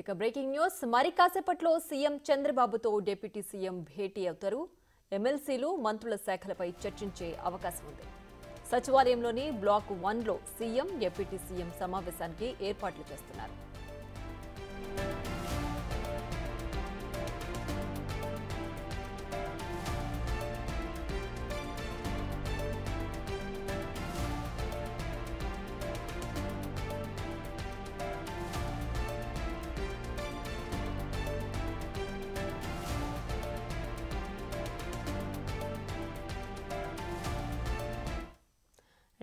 ఇక breaking news మరి కాసేపట్లో సీఎం చంద్రబాబుతో డిప్యూటీ సీఎం భేటీ అవుతారు. ఎమ్మెల్సీలు మంత్రుల శాఖలపై చర్చించే అవకాశం ఉంది. సచివాలయంలోని బ్లాక్ 1లో సీఎం డిప్యూటీ సీఎం సమావేశానికి ఏర్పాట్లు చేస్తున్నారు.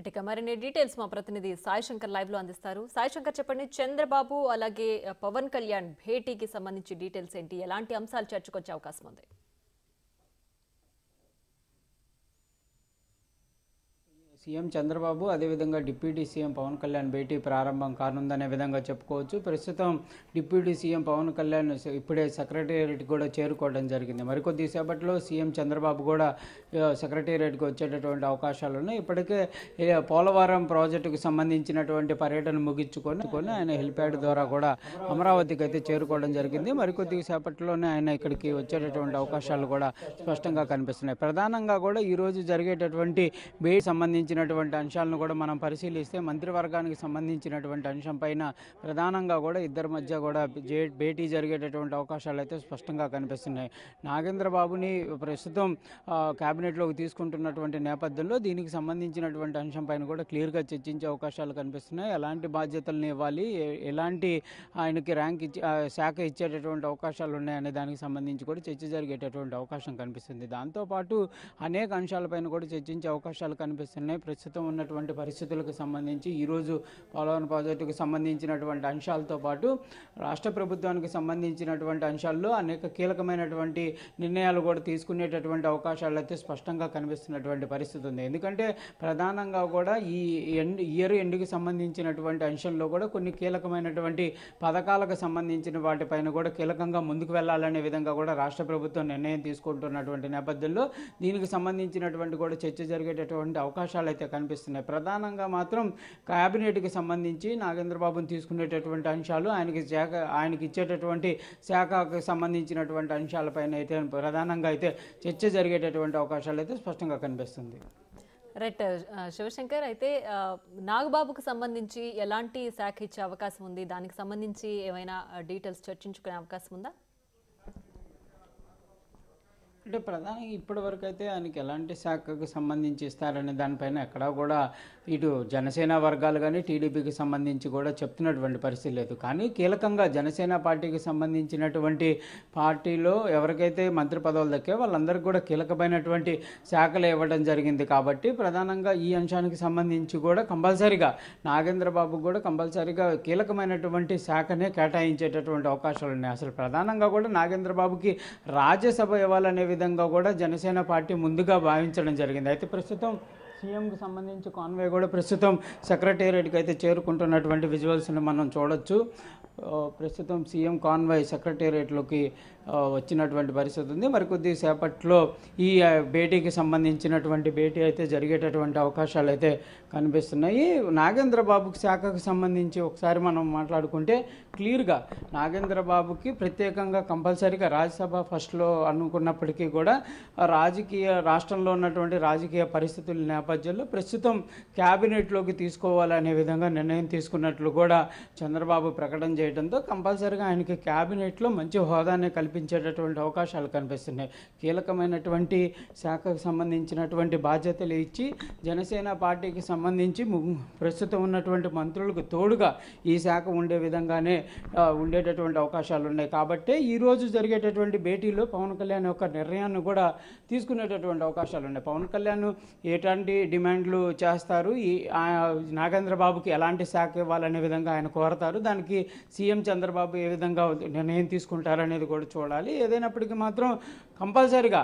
ఇక మరిన్ని డీటెయిల్స్ మా ప్రతినిధి సాయి శంకర్ లైవ్ లో అందిస్తారు. సాయి శంకర్, చెప్పండి, చంద్రబాబు అలాగే పవన్ కళ్యాణ్ భేటీకి సంబంధించి డీటెయిల్స్ ఏంటి, ఎలాంటి అంశాలు చర్చకొచ్చే అవకాశం ఉంది? సీఎం చంద్రబాబు అదేవిధంగా డిప్యూటీ సీఎం పవన్ కళ్యాణ్ భేటీ ప్రారంభం కానుందనే విధంగా చెప్పుకోవచ్చు. ప్రస్తుతం డిప్యూటీ సీఎం పవన్ కళ్యాణ్ ఇప్పుడే సెక్రటేరియట్ కూడా చేరుకోవడం జరిగింది. మరికొద్ది సేపట్లో సీఎం చంద్రబాబు కూడా సెక్రటేరియట్కి వచ్చేటటువంటి అవకాశాలు ఉన్నాయి. ఇప్పటికే పోలవరం ప్రాజెక్టుకు సంబంధించినటువంటి పర్యటన ముగించుకొని ఆయన హెలిప్యాడ్ ద్వారా కూడా అమరావతికి అయితే చేరుకోవడం జరిగింది. మరికొద్ది సేపట్లోనే ఆయన ఇక్కడికి వచ్చేటటువంటి అవకాశాలు కూడా స్పష్టంగా కనిపిస్తున్నాయి. ప్రధానంగా కూడా ఈరోజు జరిగేటటువంటి భేటీ సంబంధించినటువంటి అంశాలను కూడా మనం పరిశీలిస్తే మంత్రివర్గానికి సంబంధించినటువంటి అంశం పైన ప్రధానంగా కూడా ఇద్దరి మధ్య కూడా భేటీ జరిగేటటువంటి అవకాశాలు అయితే స్పష్టంగా కనిపిస్తున్నాయి. నాగేంద్రబాబుని ప్రస్తుతం క్యాబినెట్లోకి తీసుకుంటున్నటువంటి నేపథ్యంలో దీనికి సంబంధించినటువంటి అంశం పైన కూడా క్లియర్గా చర్చించే అవకాశాలు కనిపిస్తున్నాయి. ఎలాంటి బాధ్యతలను ఇవ్వాలి, ఎలాంటి ఆయనకి ర్యాంక్ శాఖ ఇచ్చేటటువంటి అవకాశాలు ఉన్నాయనే దానికి సంబంధించి కూడా చర్చ జరిగేటటువంటి అవకాశం కనిపిస్తుంది. దాంతోపాటు అనేక అంశాలపైన కూడా చర్చించే అవకాశాలు కనిపిస్తున్నాయి. ప్రస్తుతం ఉన్నటువంటి పరిస్థితులకు సంబంధించి ఈరోజు పోలవరం ప్రాజెక్టుకు సంబంధించినటువంటి అంశాలతో పాటు రాష్ట్ర ప్రభుత్వానికి సంబంధించినటువంటి అంశాల్లో అనేక కీలకమైనటువంటి నిర్ణయాలు కూడా తీసుకునేటటువంటి అవకాశాలు అయితే స్పష్టంగా కనిపిస్తున్నటువంటి పరిస్థితి ఉంది. ఎందుకంటే ప్రధానంగా కూడా ఈ ఇయర్ ఎండ్కి సంబంధించినటువంటి అంశంలో కూడా కొన్ని కీలకమైనటువంటి పథకాలకు సంబంధించిన వాటిపైన కూడా కీలకంగా ముందుకు వెళ్ళాలనే విధంగా కూడా రాష్ట్ర ప్రభుత్వం నిర్ణయం తీసుకుంటున్నటువంటి నేపథ్యంలో దీనికి సంబంధించినటువంటి కూడా చర్చ జరిగేటటువంటి అవకాశాలు అయితే కనిపిస్తున్నాయి. ప్రధానంగా మాత్రం క్యాబినెట్కి సంబంధించి నాగేంద్రబాబుని తీసుకునేటటువంటి అంశాలు, ఆయనకి ఇచ్చేటటువంటి శాఖకు సంబంధించినటువంటి అంశాలపైన అయితే ప్రధానంగా అయితే చర్చ జరిగేటటువంటి అవకాశాలు అయితే స్పష్టంగా కనిపిస్తుంది. రైట్ శివశంకర్, అయితే నాగబాబుకు సంబంధించి ఎలాంటి శాఖ ఇచ్చే అవకాశం ఉంది, దానికి సంబంధించి ఏమైనా డీటెయిల్స్ చర్చించుకునే అవకాశం ఉందా? అంటే ప్రధానంగా ఇప్పటి వరకు అయితే ఆయనకి ఎలాంటి శాఖకు సంబంధించి ఇస్తారనే దానిపైన ఎక్కడా కూడా ఇటు జనసేన వర్గాలు కానీ టీడీపీకి సంబంధించి కూడా చెప్తున్నటువంటి పరిస్థితి లేదు. కానీ కీలకంగా జనసేన పార్టీకి సంబంధించినటువంటి పార్టీలో ఎవరికైతే మంత్రి పదవులు దక్కే వాళ్ళందరికీ కూడా కీలకమైనటువంటి శాఖలు ఇవ్వడం జరిగింది. కాబట్టి ప్రధానంగా ఈ అంశానికి సంబంధించి కూడా కంపల్సరీగా నాగేంద్రబాబు కూడా కంపల్సరీగా కీలకమైనటువంటి శాఖనే కేటాయించేటటువంటి అవకాశాలు ఉన్నాయి. అసలు ప్రధానంగా కూడా నాగేంద్రబాబుకి రాజ్యసభ ఇవ్వాలనే విధంగా కూడా జనసేన పార్టీ ముందుగా భావించడం జరిగింది. అయితే ప్రస్తుతం సీఎంకి సంబంధించి కాన్వాయ్ కూడా ప్రస్తుతం సెక్రటేరియట్కి అయితే చేరుకుంటున్నటువంటి విజువల్స్ని మనం చూడొచ్చు. ప్రస్తుతం సీఎం కాన్వాయ్ సెక్రటేరియట్లోకి వచ్చినటువంటి పరిస్థితి ఉంది. మరికొద్ది సేపట్లో ఈ భేటీకి సంబంధించినటువంటి భేటీ అయితే జరిగేటటువంటి అవకాశాలు అయితే కనిపిస్తున్నాయి. నాగేంద్రబాబుకి శాఖకు సంబంధించి ఒకసారి మనం మాట్లాడుకుంటే క్లియర్గా నాగేంద్రబాబుకి ప్రత్యేకంగా కంపల్సరీగా రాజ్యసభ ఫస్ట్లో అనుకున్నప్పటికీ కూడా రాష్ట్రంలో ఉన్నటువంటి రాజకీయ పరిస్థితుల నేపథ్యంలో ప్రస్తుతం క్యాబినెట్లోకి తీసుకోవాలనే విధంగా నిర్ణయం తీసుకున్నట్లు కూడా చంద్రబాబు ప్రకటన చేయడంతో కంపల్సరీగా ఆయనకి క్యాబినెట్లో మంచి హోదాన్ని కల్పించేటటువంటి అవకాశాలు కనిపిస్తున్నాయి. కీలకమైనటువంటి శాఖకు సంబంధించినటువంటి బాధ్యతలు ఇచ్చి జనసేన పార్టీకి సంబంధించి ప్రస్తుతం ఉన్నటువంటి మంత్రులకు తోడుగా ఈ శాఖ ఉండే విధంగానే ఉండేటటువంటి అవకాశాలు ఉన్నాయి. కాబట్టి ఈరోజు జరిగేటటువంటి భేటీలో పవన్ కళ్యాణ్ యొక్క నిర్ణయాన్ని కూడా తీసుకునేటటువంటి అవకాశాలు ఉన్నాయి. పవన్ కళ్యాణ్ ఎలాంటి డిమాండ్లు చేస్తారు, ఈ నాగేంద్రబాబుకి ఎలాంటి శాఖ ఇవ్వాలనే విధంగా ఆయన కోరతారు, దానికి సీఎం చంద్రబాబు ఏ విధంగా నిర్ణయం తీసుకుంటారనేది కూడా చూడాలి. ఏదైనప్పటికీ మాత్రం కంపల్సరీగా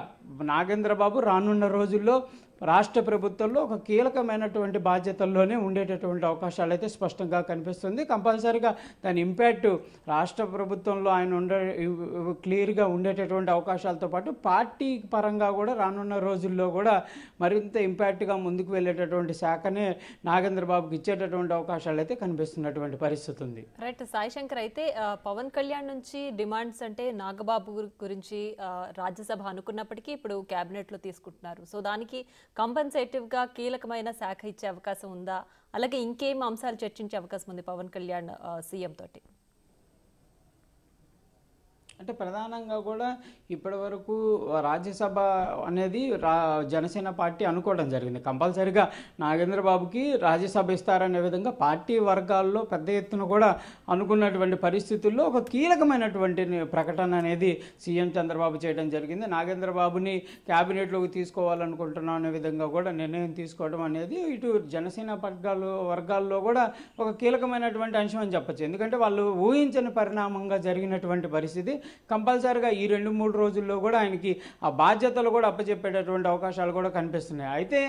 నాగేంద్రబాబు రానున్న రోజుల్లో రాష్ట్ర ప్రభుత్వంలో ఒక కీలకమైనటువంటి బాధ్యతల్లోనే ఉండేటటువంటి అవకాశాలు అయితే స్పష్టంగా కనిపిస్తుంది. కంపల్సరీగా దాని ఇంపాక్ట్ రాష్ట్ర ప్రభుత్వంలో ఆయన క్లియర్గా ఉండేటటువంటి అవకాశాలతో పాటు పార్టీ పరంగా కూడా రానున్న రోజుల్లో కూడా మరింత ఇంపాక్ట్గా ముందుకు వెళ్ళేటటువంటి శాఖనే నాగేంద్ర బాబుకి ఇచ్చేటటువంటి అవకాశాలు అయితే కనిపిస్తున్నటువంటి పరిస్థితి ఉంది. రైట్ సాయిశంకర్, అయితే పవన్ కళ్యాణ్ నుంచి డిమాండ్స్ అంటే నాగబాబు గురించి రాజ్యసభ అనుకున్నప్పటికీ ఇప్పుడు క్యాబినెట్లో తీసుకుంటున్నారు. సో దానికి కంపెన్సేటివ్గా కీలకమైన శాఖ ఇచ్చే అవకాశం ఉందా? అలాగే ఇంకేం అంశాలు చర్చించే అవకాశం ఉంది పవన్ కళ్యాణ్ సీఎం తోటి? అంటే ప్రధానంగా కూడా ఇప్పటి వరకు రాజ్యసభ అనేది జనసేన పార్టీ అనుకోవడం జరిగింది. కంపల్సరీగా నాగేంద్ర బాబుకి రాజ్యసభ ఇస్తారనే విధంగా పార్టీ వర్గాల్లో పెద్ద ఎత్తున కూడా అనుకున్నటువంటి పరిస్థితుల్లో ఒక కీలకమైనటువంటి ప్రకటన అనేది సీఎం చంద్రబాబు చేయడం జరిగింది. నాగేంద్ర బాబుని క్యాబినెట్లోకి తీసుకోవాలనుకుంటున్నాం అనే విధంగా కూడా నిర్ణయం తీసుకోవడం అనేది ఇటు జనసేన వర్గాల్లో కూడా ఒక కీలకమైనటువంటి అంశం అని చెప్పచ్చు. ఎందుకంటే వాళ్ళు ఊహించని పరిణామంగా జరిగినటువంటి పరిస్థితి. కంపల్సరీగా ఈ 2-3 రోజుల్లో కూడా ఆయనకి ఆ బాధ్యతలు కూడా అప్పచెప్పేటటువంటి అవకాశాలు కూడా కనిపిస్తున్నాయి. అయితే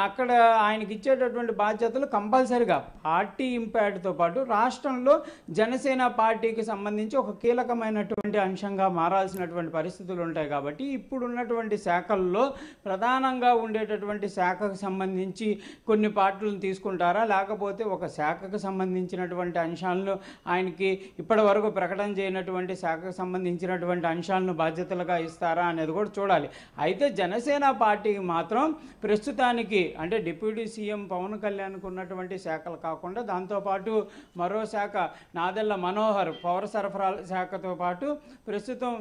అక్కడ ఆయనకి ఇచ్చేటటువంటి బాధ్యతలు కంపల్సరీగా పార్టీ ఇంపాక్ట్తో పాటు రాష్ట్రంలో జనసేన పార్టీకి సంబంధించి ఒక కీలకమైనటువంటి అంశంగా మారాల్సినటువంటి పరిస్థితులు ఉంటాయి. కాబట్టి ఇప్పుడున్నటువంటి శాఖల్లో ప్రధానంగా ఉండేటటువంటి శాఖకు సంబంధించి కొన్ని పార్టీలను తీసుకుంటారా, లేకపోతే ఒక శాఖకు సంబంధించినటువంటి అంశాలను ఆయనకి ఇప్పటి వరకు ప్రకటన చేయనటువంటి శాఖకు సంబంధించినటువంటి అంశాలను బాధ్యతలుగా ఇస్తారా అనేది కూడా చూడాలి. అయితే జనసేన పార్టీకి మాత్రం ప్రస్తుతానికి అంటే డిప్యూటీ సీఎం పవన్ కళ్యాణ్కు ఉన్నటువంటి శాఖలు కాకుండా దాంతోపాటు మరో శాఖ నాదెళ్ల మనోహర్ పౌర సరఫరాల శాఖతో పాటు ప్రస్తుతం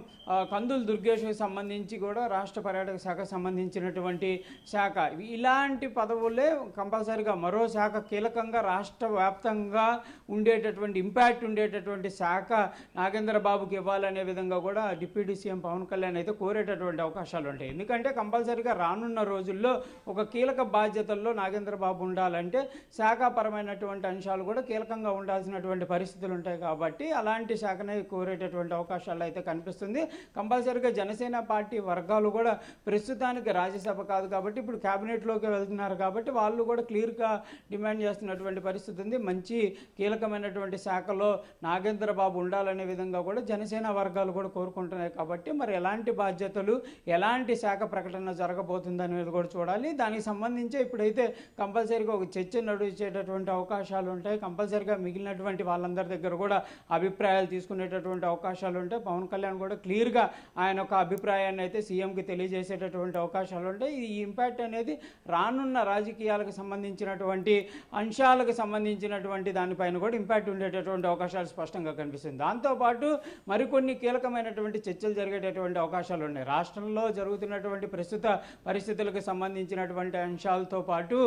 కందుల దుర్గేష్కి సంబంధించి కూడా రాష్ట్ర పర్యాటక శాఖకు సంబంధించినటువంటి శాఖ, ఇలాంటి పదవులే కంపల్సరీగా మరో శాఖ కీలకంగా రాష్ట్ర వ్యాప్తంగా ఉండేటటువంటి ఇంపాక్ట్ ఉండేటటువంటి శాఖ నాగేంద్ర బాబుకి ఇవ్వాలనే విధంగా కూడా డిప్యూటీ సీఎం పవన్ కళ్యాణ్ అయితే కోరేటటువంటి అవకాశాలు ఉంటాయి. ఎందుకంటే కంపల్సరీగా రానున్న రోజుల్లో ఒక కీలక బాధ్యతల్లో నాగేంద్ర బాబు ఉండాలంటే శాఖాపరమైనటువంటి అంశాలు కూడా కీలకంగా ఉండాల్సినటువంటి పరిస్థితులు ఉంటాయి. కాబట్టి అలాంటి శాఖనే కోరేటటువంటి అవకాశాలు అయితే కనిపిస్తుంది. కంపల్సరీగా జనసేన పార్టీ వర్గాలు కూడా ప్రస్తుతానికి రాజ్యసభ కాదు కాబట్టి ఇప్పుడు క్యాబినెట్లోకి వెళ్తున్నారు కాబట్టి వాళ్ళు కూడా క్లియర్గా డిమాండ్ చేస్తున్నటువంటి పరిస్థితి ఉంది. మంచి కీలకమైనటువంటి శాఖలో నాగేంద్ర బాబు ఉండాలనే విధంగా కూడా జనసేన వర్గాలు కూడా కోరుకుంటున్నాయి. కాబట్టి మరి ఎలాంటి బాధ్యతలు ఎలాంటి శాఖ ప్రకటన జరగబోతుంది అనేది కూడా చూడాలి. దానికి సంబంధించి ఇప్పుడైతే కంపల్సరీగా ఒక చర్చ నడిచేటటువంటి అవకాశాలు ఉంటాయి. కంపల్సరీగా మిగిలినటువంటి వాళ్ళందరి దగ్గర కూడా అభిప్రాయాలు తీసుకునేటటువంటి అవకాశాలు ఉంటాయి. పవన్ కళ్యాణ్ కూడా క్లియర్గా ఆయన ఒక అభిప్రాయాన్ని అయితే సీఎంకి తెలియజేసేటటువంటి అవకాశాలు ఉంటాయి. ఈ ఇంపాక్ట్ అనేది రానున్న రాజకీయాలకు సంబంధించినటువంటి అంశాలకు సంబంధించినటువంటి దానిపైన కూడా ఇంపాక్ట్ ఉండేటటువంటి అవకాశాలు స్పష్టంగా కనిపిస్తుంది. దాంతోపాటు మరికొన్ని కీలకమైనటువంటి చర్చలు జరిగేటటువంటి అవకాశాలు ఉన్నాయి. రాష్ట్రంలో జరుగుతున్నటువంటి ప్రస్తుత పరిస్థితులకు సంబంధించినటువంటి అంశాలతో పాటు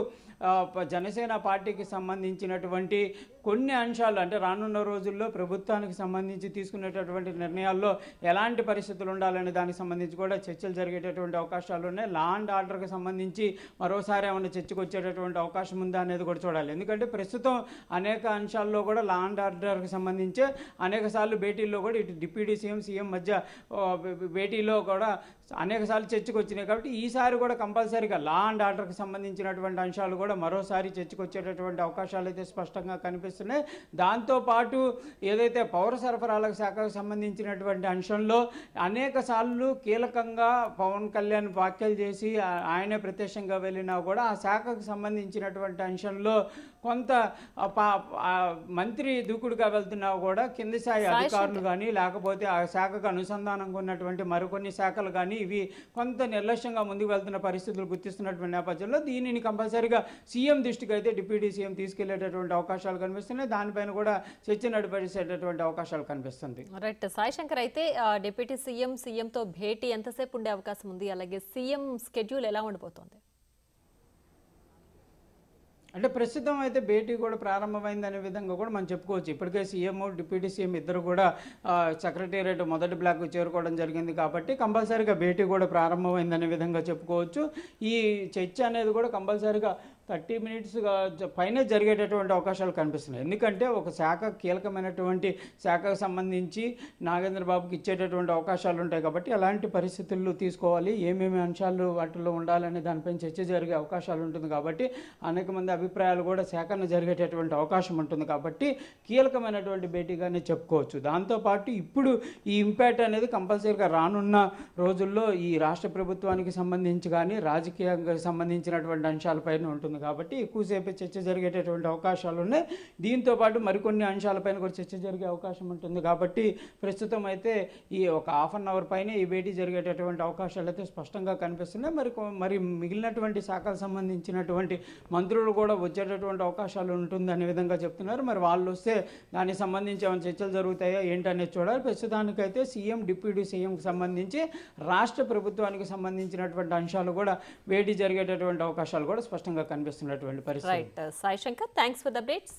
జనసేన పార్టీకి సంబంధించినటువంటి కొన్ని అంశాలు అంటే రానున్న రోజుల్లో ప్రభుత్వానికి సంబంధించి తీసుకునేటటువంటి నిర్ణయాల్లో ఎలాంటి పరిస్థితులు ఉండాలనే దానికి సంబంధించి కూడా చర్చలు జరిగేటటువంటి అవకాశాలు ఉన్నాయి. లా అండ్ ఆర్డర్కి సంబంధించి మరోసారి ఏమైనా చర్చకు వచ్చేటటువంటి అవకాశం ఉందా అనేది కూడా చూడాలి. ఎందుకంటే ప్రస్తుతం అనేక అంశాల్లో కూడా లా అండ్ ఆర్డర్కి సంబంధించి అనేక సార్లు భేటీల్లో కూడా ఇటు డిప్యూటీ సీఎం మధ్య భేటీలో కూడా అనేక సార్లు చర్చకు వచ్చినాయి. కాబట్టి ఈసారి కూడా కంపల్సరీగా లా అండ్ ఆర్డర్కి సంబంధించినటువంటి అంశాలు కూడా మరోసారి చర్చకు వచ్చేటటువంటి అవకాశాలు అయితే స్పష్టంగా కనిపిస్తున్నాయి. దాంతోపాటు ఏదైతే పౌర సరఫరాల శాఖకు సంబంధించినటువంటి అంశంలో అనేక సార్లు కీలకంగా పవన్ కళ్యాణ్ వ్యాఖ్యలు చేసి ఆయనే ప్రత్యక్షంగా వెళ్ళినా కూడా ఆ శాఖకు సంబంధించినటువంటి అంశంలో కొంత మంత్రి దూకుడుగా వెళ్తున్నా కూడా కింది స్థాయి అధికారులు కానీ లేకపోతే ఆ శాఖకు అనుసంధానంగా ఉన్నటువంటి మరికొన్ని శాఖలు కానీ ఇవి కొంత నిర్లక్ష్యంగా ముందుకు వెళ్తున్న పరిస్థితులు గుర్తిస్తున్నటువంటి నేపథ్యంలో దీనిని కంపల్సరీగా సీఎం దృష్టికి అయితే డిప్యూటీ సీఎం తీసుకెళ్లేటటువంటి అవకాశాలు కనిపిస్తున్నాయి. దానిపైన కూడా చర్చ నడిపేసేటటువంటి అవకాశాలు కనిపిస్తుంది. రైట్ సాయిశంకర్, అయితే డిప్యూటీ సీఎంతో భేటీ ఎంతసేపు ఉండే అవకాశం ఉంది? అలాగే సీఎం స్కెడ్యూల్ ఎలా ఉండిపోతుంది? అంటే ప్రస్తుతం అయితే భేటీ కూడా ప్రారంభమైందనే విధంగా కూడా మనం చెప్పుకోవచ్చు. ఇప్పటికే సీఎం డిప్యూటీ సీఎం ఇద్దరు కూడా సెక్రటేరియట్ మొదటి బ్లాక్ చేరుకోవడం జరిగింది కాబట్టి కంపల్సరీగా భేటీ కూడా ప్రారంభమైందనే విధంగా చెప్పుకోవచ్చు. ఈ చర్చ అనేది కూడా కంపల్సరీగా 30 మినిట్స్ పైనే జరిగేటటువంటి అవకాశాలు కనిపిస్తున్నాయి. ఎందుకంటే ఒక శాఖ కీలకమైనటువంటి శాఖకు సంబంధించి నాగేంద్ర బాబుకి ఇచ్చేటటువంటి అవకాశాలు ఉంటాయి కాబట్టి అలాంటి పరిస్థితుల్లో తీసుకోవాలి, ఏమేమి అంశాలు వాటిలో ఉండాలనే దానిపైన చర్చ జరిగే అవకాశాలు ఉంటుంది కాబట్టి అనేక మంది అభిప్రాయాలు కూడా సేకరణ జరిగేటటువంటి అవకాశం ఉంటుంది కాబట్టి కీలకమైనటువంటి భేటీగానే చెప్పుకోవచ్చు. దాంతోపాటు ఇప్పుడు ఈ ఇంపాక్ట్ అనేది కంపల్సరీగా రానున్న రోజుల్లో ఈ రాష్ట్ర ప్రభుత్వానికి సంబంధించి కానీ రాజకీయంగా సంబంధించినటువంటి అంశాలపైన ఉంటుంది కాబట్టి ఎక్కువసేపు చర్చ జరిగేటటువంటి అవకాశాలు ఉన్నాయి. దీంతోపాటు మరికొన్ని అంశాలపైన కూడా చర్చ జరిగే అవకాశం ఉంటుంది కాబట్టి ప్రస్తుతం అయితే ఈ ఒక హాఫ్ అన్ అవర్ పైన ఈ భేటీ జరిగేటటువంటి అవకాశాలు అయితే స్పష్టంగా కనిపిస్తున్నాయి. మరి మిగిలినటువంటి శాఖలకు సంబంధించినటువంటి మంత్రులు కూడా వచ్చేటటువంటి అవకాశాలు ఉంటుంది అనే విధంగా చెప్తున్నారు. మరి వాళ్ళు వస్తే దానికి సంబంధించి ఏమైనా చర్చలు జరుగుతాయో ఏంటనేది చూడాలి. ప్రస్తుతానికైతే సీఎం డిప్యూటీ సీఎంకి సంబంధించి రాష్ట్ర ప్రభుత్వానికి సంబంధించినటువంటి అంశాలు కూడా భేటీ జరిగేటటువంటి అవకాశాలు కూడా స్పష్టంగా కనిపిస్తున్నటువంటి పరిస్థితి. Right Sai Shankar, thanks for the updates.